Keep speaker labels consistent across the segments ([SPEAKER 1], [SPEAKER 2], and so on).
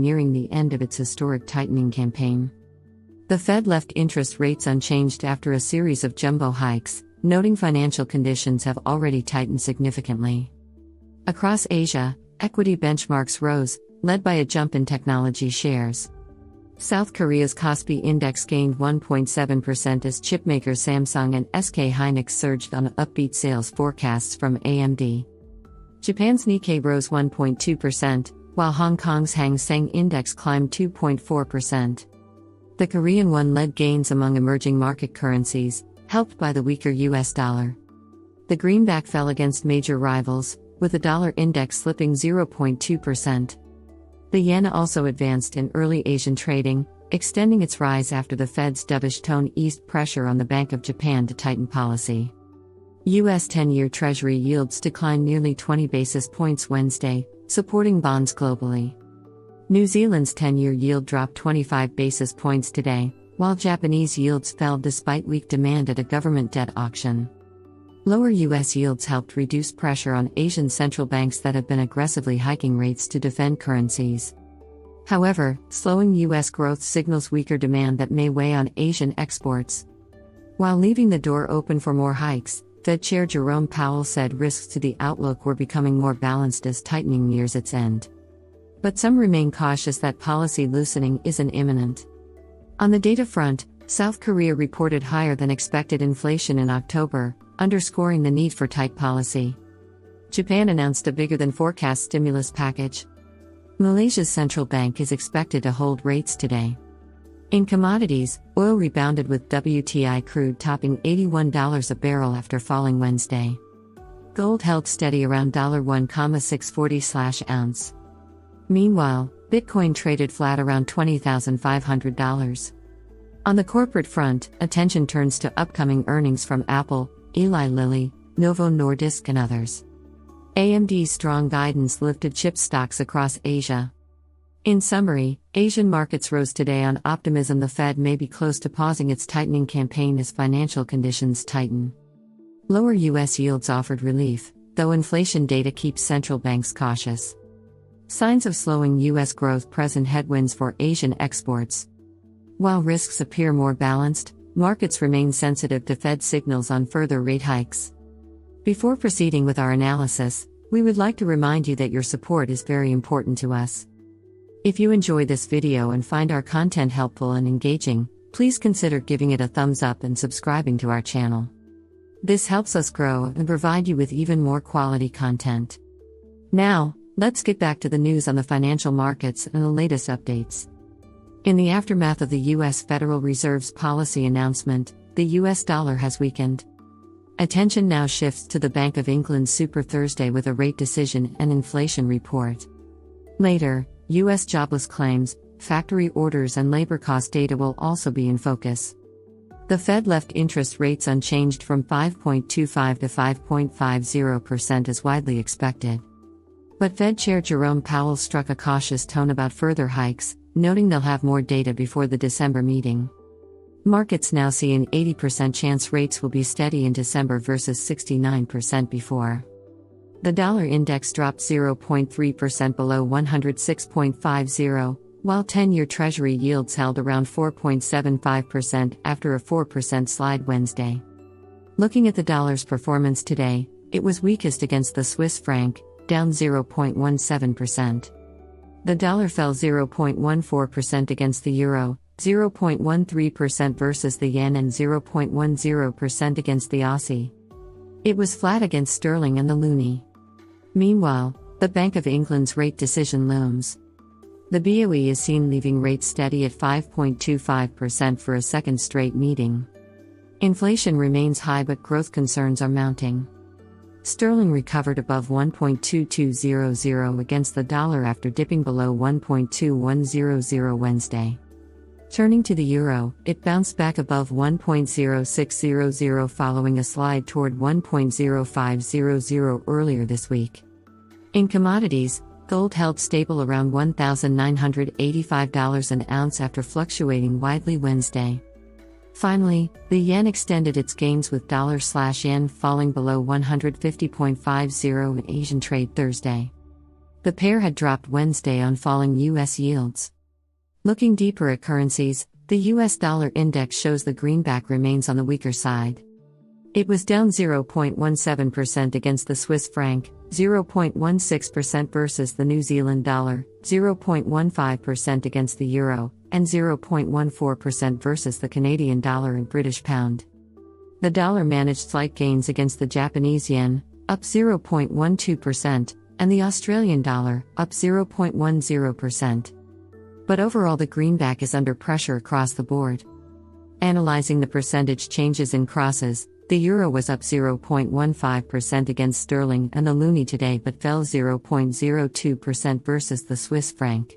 [SPEAKER 1] nearing the end of its historic tightening campaign. The Fed left interest rates unchanged after a series of jumbo hikes, noting financial conditions have already tightened significantly. Across Asia, equity benchmarks rose, led by a jump in technology shares. South Korea's Kospi index gained 1.7% as chipmakers Samsung and SK hynix surged on upbeat sales forecasts from AMD. Japan's Nikkei rose 1.2%, while Hong Kong's Hang Seng index climbed 2.4%. The Korean won led gains among emerging market currencies, helped by the weaker US dollar. The greenback fell against major rivals, with the dollar index slipping 0.2%. The yen also advanced in early Asian trading, extending its rise after the Fed's dovish tone eased pressure on the Bank of Japan to tighten policy. U.S. 10-year Treasury yields declined nearly 20 basis points Wednesday, supporting bonds globally. New Zealand's 10-year yield dropped 25 basis points today, while Japanese yields fell despite weak demand at a government debt auction. Lower U.S. yields helped reduce pressure on Asian central banks that have been aggressively hiking rates to defend currencies. However, slowing U.S. growth signals weaker demand that may weigh on Asian exports. While leaving the door open for more hikes, Fed Chair Jerome Powell said risks to the outlook were becoming more balanced as tightening nears its end. But some remain cautious that policy loosening isn't imminent. On the data front, South Korea reported higher than expected inflation in October, underscoring the need for tight policy. Japan announced a bigger than forecast stimulus package. Malaysia's central bank is expected to hold rates today. In commodities, oil rebounded with WTI crude topping $81 a barrel after falling Wednesday. Gold held steady around $1,640/ounce. Meanwhile, Bitcoin traded flat around $20,500. On the corporate front, attention turns to upcoming earnings from Apple, Eli Lilly, Novo Nordisk and others. AMD's strong guidance lifted chip stocks across Asia. In summary, Asian markets rose today on optimism the Fed may be close to pausing its tightening campaign as financial conditions tighten. Lower U.S. yields offered relief, though inflation data keeps central banks cautious. Signs of slowing U.S. growth present headwinds for Asian exports. While risks appear more balanced, markets remain sensitive to Fed signals on further rate hikes. Before proceeding with our analysis, we would like to remind you that your support is very important to us. If you enjoy this video and find our content helpful and engaging, please consider giving it a thumbs up and subscribing to our channel. This helps us grow and provide you with even more quality content. Now, let's get back to the news on the financial markets and the latest updates. In the aftermath of the U.S. Federal Reserve's policy announcement, the U.S. dollar has weakened. Attention now shifts to the Bank of England's Super Thursday with a rate decision and inflation report. Later, U.S. jobless claims, factory orders and labor cost data will also be in focus. The Fed left interest rates unchanged from 5.25 to 5.50% as widely expected. But Fed Chair Jerome Powell struck a cautious tone about further hikes, noting they'll have more data before the December meeting. Markets now see an 80% chance rates will be steady in December versus 69% before. The dollar index dropped 0.3% below 106.50, while 10-year Treasury yields held around 4.75% after a 4% slide Wednesday. Looking at the dollar's performance today, it was weakest against the Swiss franc, down 0.17%. The dollar fell 0.14% against the euro, 0.13% versus the yen and 0.10% against the Aussie. It was flat against sterling and the loonie. Meanwhile, the Bank of England's rate decision looms. The BOE is seen leaving rates steady at 5.25% for a second straight meeting. Inflation remains high but growth concerns are mounting. Sterling recovered above 1.2200 against the dollar after dipping below 1.2100 Wednesday. Turning to the euro, it bounced back above 1.0600 following a slide toward 1.0500 earlier this week. In commodities, gold held stable around $1,985 an ounce after fluctuating widely Wednesday. Finally, the yen extended its gains with dollar/yen falling below 150.50 in Asian trade Thursday. The pair had dropped Wednesday on falling U.S. yields. Looking deeper at currencies, the U.S. dollar index shows the greenback remains on the weaker side. It was down 0.17% against the Swiss franc, 0.16% versus the New Zealand dollar, 0.15% against the euro, and 0.14% versus the Canadian dollar and British pound. The dollar managed slight gains against the Japanese yen, up 0.12%, and the Australian dollar, up 0.10%. But overall the greenback is under pressure across the board. Analyzing the percentage changes in crosses, the euro was up 0.15% against sterling and the loonie today but fell 0.02% versus the Swiss franc.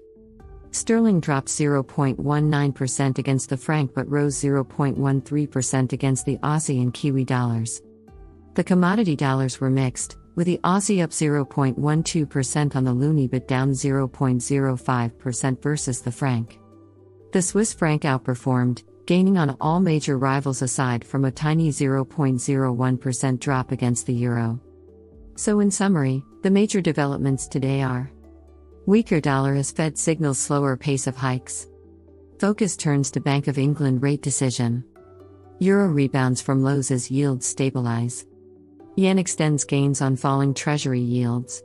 [SPEAKER 1] Sterling dropped 0.19% against the franc but rose 0.13% against the Aussie and Kiwi dollars. The commodity dollars were mixed, with the Aussie up 0.12% on the loonie but down 0.05% versus the franc. The Swiss franc outperformed, gaining on all major rivals aside from a tiny 0.01% drop against the euro. So in summary, the major developments today are: weaker dollar as Fed signals slower pace of hikes. Focus turns to Bank of England rate decision. Euro rebounds from lows as yields stabilize. Yen extends gains on falling treasury yields.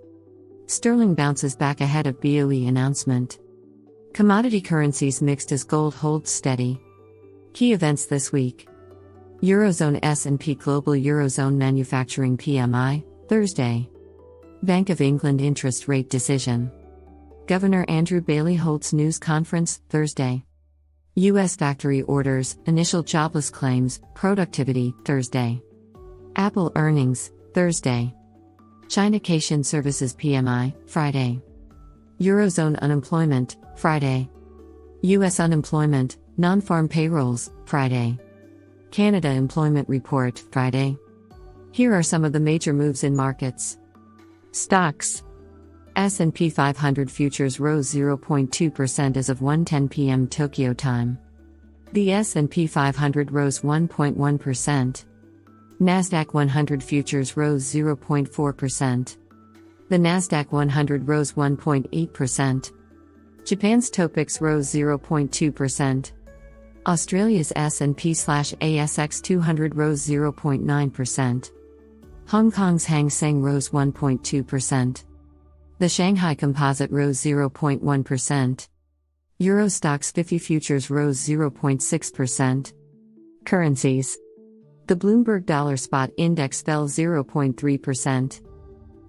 [SPEAKER 1] Sterling bounces back ahead of BOE announcement. Commodity currencies mixed as gold holds steady. Key events this week. Eurozone S&P Global Eurozone Manufacturing PMI, Thursday. Bank of England interest rate decision. Governor Andrew Bailey holds news conference, Thursday. U.S. factory orders, initial jobless claims, productivity, Thursday. Apple earnings, Thursday. China Caixin Services PMI, Friday. Eurozone unemployment, Friday. U.S. unemployment, non-farm payrolls, Friday. Canada employment report, Friday. Here are some of the major moves in markets. Stocks. S&P 500 futures rose 0.2% as of 1:10 p.m. Tokyo time. The S&P 500 rose 1.1%. Nasdaq 100 futures rose 0.4%. The Nasdaq 100 rose 1.8%. Japan's Topix rose 0.2%. Australia's S&P/ASX 200 rose 0.9%. Hong Kong's Hang Seng rose 1.2%. The Shanghai Composite rose 0.1%. Euro Stoxx 50 futures rose 0.6%. Currencies. The Bloomberg Dollar Spot Index fell 0.3%.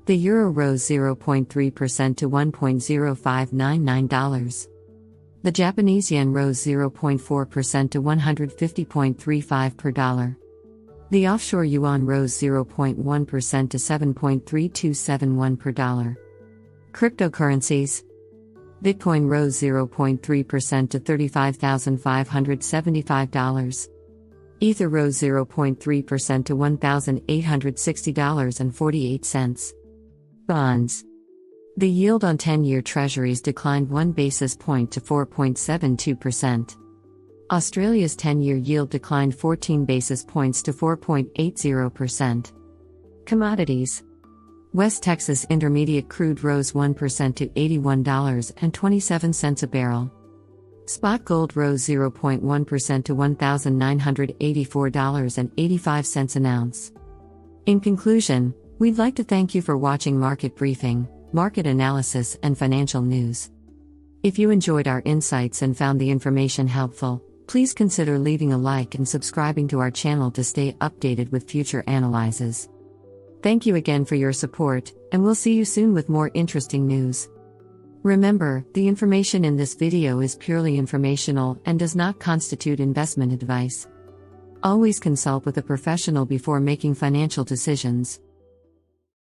[SPEAKER 1] The euro rose 0.3% to $1.0599. The Japanese yen rose 0.4% to 150.35 per dollar. The offshore yuan rose 0.1% to 7.3271 per dollar. Cryptocurrencies. Bitcoin rose 0.3% to $35,575. Ether rose 0.3% to $1,860.48. Bonds. The yield on 10-year treasuries declined 1 basis point to 4.72%. Australia's 10-year yield declined 14 basis points to 4.80%. Commodities. West Texas Intermediate crude rose 1% to $81.27 a barrel. Spot gold rose 0.1% to $1,984.85 an ounce. In conclusion, we'd like to thank you for watching Market Briefing, market analysis and financial news. If you enjoyed our insights and found the information helpful, please consider leaving a like and subscribing to our channel to stay updated with future analyses. Thank you again for your support, and we'll see you soon with more interesting news. Remember, the information in this video is purely informational and does not constitute investment advice. Always consult with a professional before making financial decisions.